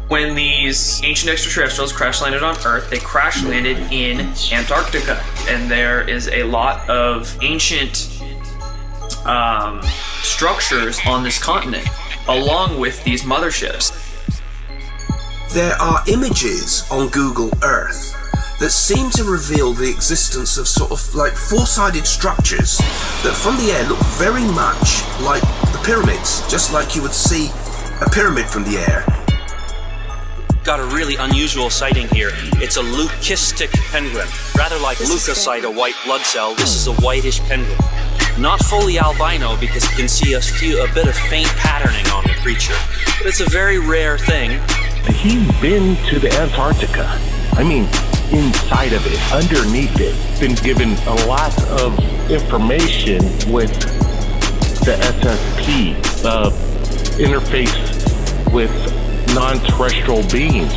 When these ancient extraterrestrials crash landed on Earth, they crash landed in Antarctica. And there is a lot of ancient structures on this continent, along with these motherships. There are images on Google Earth that seem to reveal the existence of sort of like four-sided structures that from the air look very much like the pyramids, just like you would see a pyramid from the air. Got a really unusual sighting here. It's a leucistic penguin. Rather like leukocyte, a white blood cell, this is a whitish penguin. Not fully albino because you can see a bit of faint patterning on the creature. But it's a very rare thing. He's been to the Antarctica. I mean, inside of it, underneath it. Been given a lot of information with the SSP, interface with non-terrestrial beings.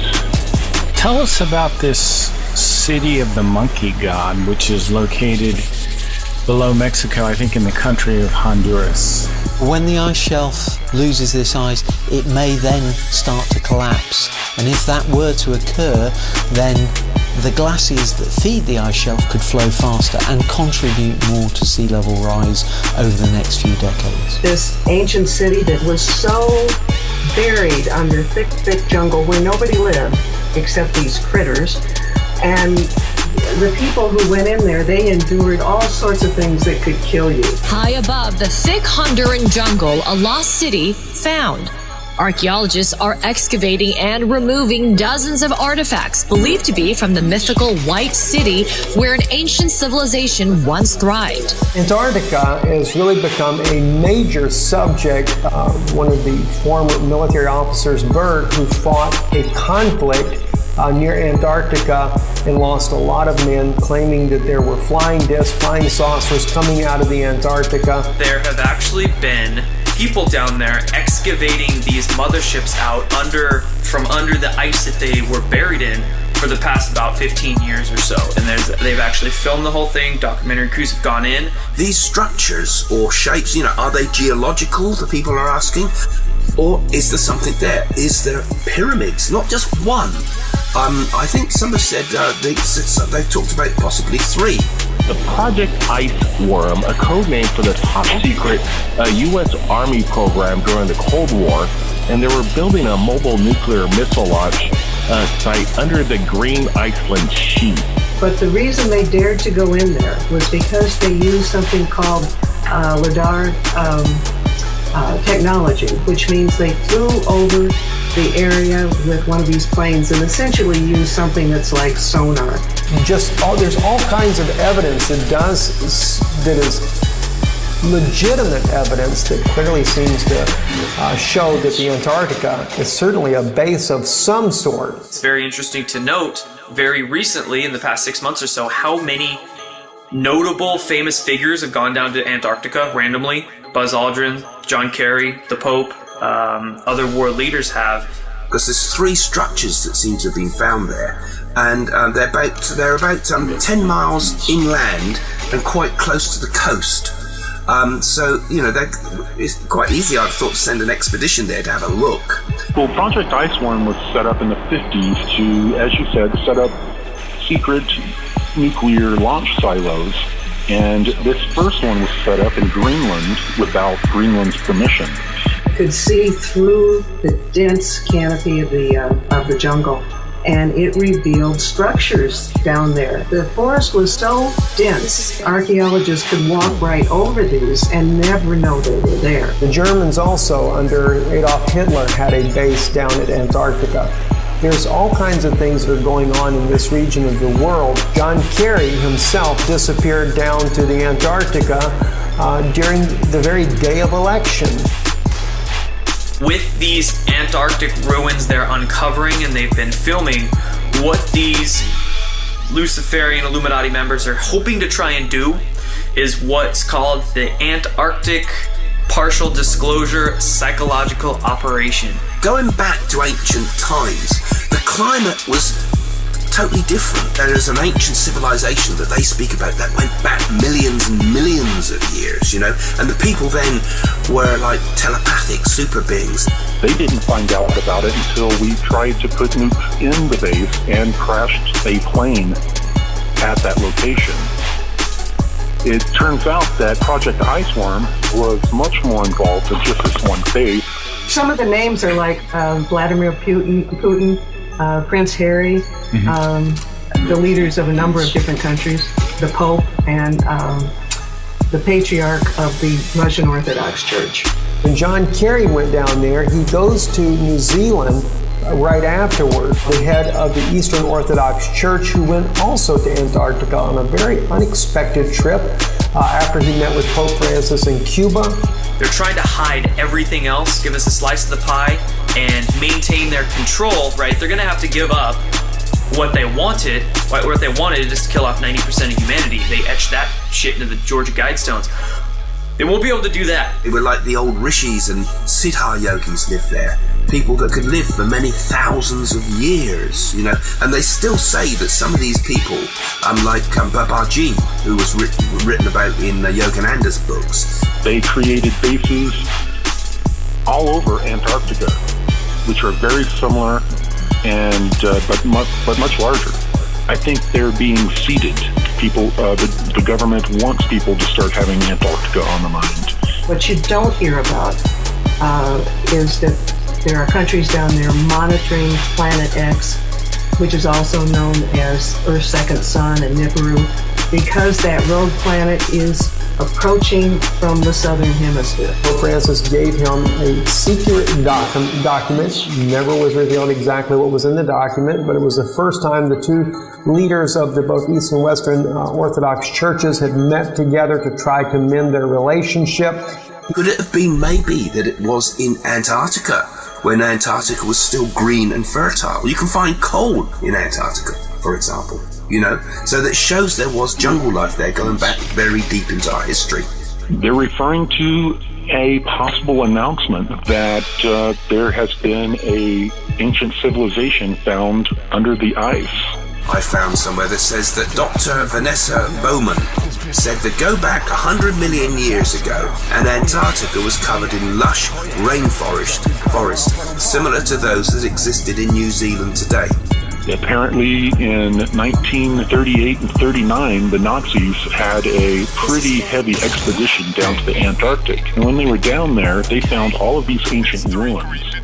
Tell us about this city of the monkey god, which is located below Mexico, I think in the country of Honduras. When the ice shelf loses this ice, it may then start to collapse. And if that were to occur, then the glaciers that feed the ice shelf could flow faster and contribute more to sea level rise over the next few decades. This ancient city that was so buried under thick, thick jungle where nobody lived except these critters, and the people who went in there, they endured all sorts of things that could kill you. High above the thick Honduran jungle, a lost city found. Archaeologists are excavating and removing dozens of artifacts believed to be from the mythical White City where an ancient civilization once thrived. Antarctica has really become a major subject. One of the former military officers, Bert, who fought a conflict near Antarctica and lost a lot of men, claiming that there were flying discs, flying saucers coming out of the Antarctica. There have actually been people down there excavating these motherships out from under the ice that they were buried in for the past about 15 years or so. And they've actually filmed the whole thing. Documentary crews have gone in. These structures or shapes, are they geological, the people are asking? Or is there something there? Is there pyramids? Not just one. I think some have said they've talked about possibly 3. The Project Ice Worm, a code name for the top secret U.S. Army program during the Cold War, and they were building a mobile nuclear missile launch site under the Green Iceland Sheet. But the reason they dared to go in there was because they used something called LIDAR technology, which means they flew over the area with one of these planes and essentially used something that's like sonar. There's all kinds of evidence that is legitimate evidence that clearly seems to show that the Antarctica is certainly a base of some sort. It's very interesting to note, very recently, in the past 6 months or so, how many notable famous figures have gone down to Antarctica randomly. Buzz Aldrin, John Kerry, the Pope, other world leaders have. Because there's 3 structures that seem to have been found there, and they're about 10 miles inland and quite close to the coast. So it's quite easy, I'd thought, to send an expedition there to have a look. Well, Project Iceworm was set up in the 50s to, as you said, set up secret nuclear launch silos. And this first one was set up in Greenland without Greenland's permission. Could see through the dense canopy of the jungle, and it revealed structures down there. The forest was so dense, archaeologists could walk right over these and never know they were there. The Germans also, under Adolf Hitler, had a base down at Antarctica. There's all kinds of things that are going on in this region of the world. John Kerry himself disappeared down to the Antarctica during the very day of election. With these Antarctic ruins they're uncovering, and they've been filming, what these Luciferian Illuminati members are hoping to try and do is what's called the Antarctic Partial Disclosure Psychological Operation. Going back to ancient times, the climate was totally different. There is an ancient civilization that they speak about that went back millions and millions of years, you know, and the people then were like telepathic super beings. They didn't find out about it until we tried to put nukes in the base and crashed a plane at that location. It turns out that Project Iceworm was much more involved than just this one base. Some of the names are like Vladimir Putin, Prince Harry, the leaders of a number of different countries, the Pope, and the Patriarch of the Russian Orthodox Church. When John Kerry went down there, he goes to New Zealand right afterward, the head of the Eastern Orthodox Church, who went also to Antarctica on a very unexpected trip after he met with Pope Francis in Cuba. They're trying to hide everything else, give us a slice of the pie, and maintain their control, right? They're going to have to give up what they wanted. What they wanted is to kill off 90% of humanity. They etched that shit into the Georgia Guidestones. They won't be able to do that. They were like the old rishis and siddha yogis lived there. People that could live for many thousands of years, you know. And they still say that some of these people, like Babaji, who was written about in Yogananda's books. They created bases all over Antarctica, which are very similar and but much larger. I think they're being seeded. People, the government wants people to start having Antarctica on the mind. What you don't hear about is that there are countries down there monitoring Planet X, which is also known as Earth's second sun and Nibiru, because that rogue planet is approaching from the southern hemisphere. Pope Francis gave him a secret document. Never was revealed exactly what was in the document, but it was the first time the two leaders of the both East and Western Orthodox churches had met together to try to mend their relationship. Could it have been maybe that it was in Antarctica, when Antarctica was still green and fertile? You can find coal in Antarctica, for example, you know, so that shows there was jungle life there going back very deep into our history. They're referring to a possible announcement that there has been a ancient civilization found under the ice. I found somewhere that says that Dr. Vanessa Bowman said that go back 100 million years ago, and Antarctica was covered in lush rainforest, similar to those that existed in New Zealand today. Apparently in 1938 and 39, the Nazis had a pretty heavy expedition down to the Antarctic. And when they were down there, they found all of these ancient ruins.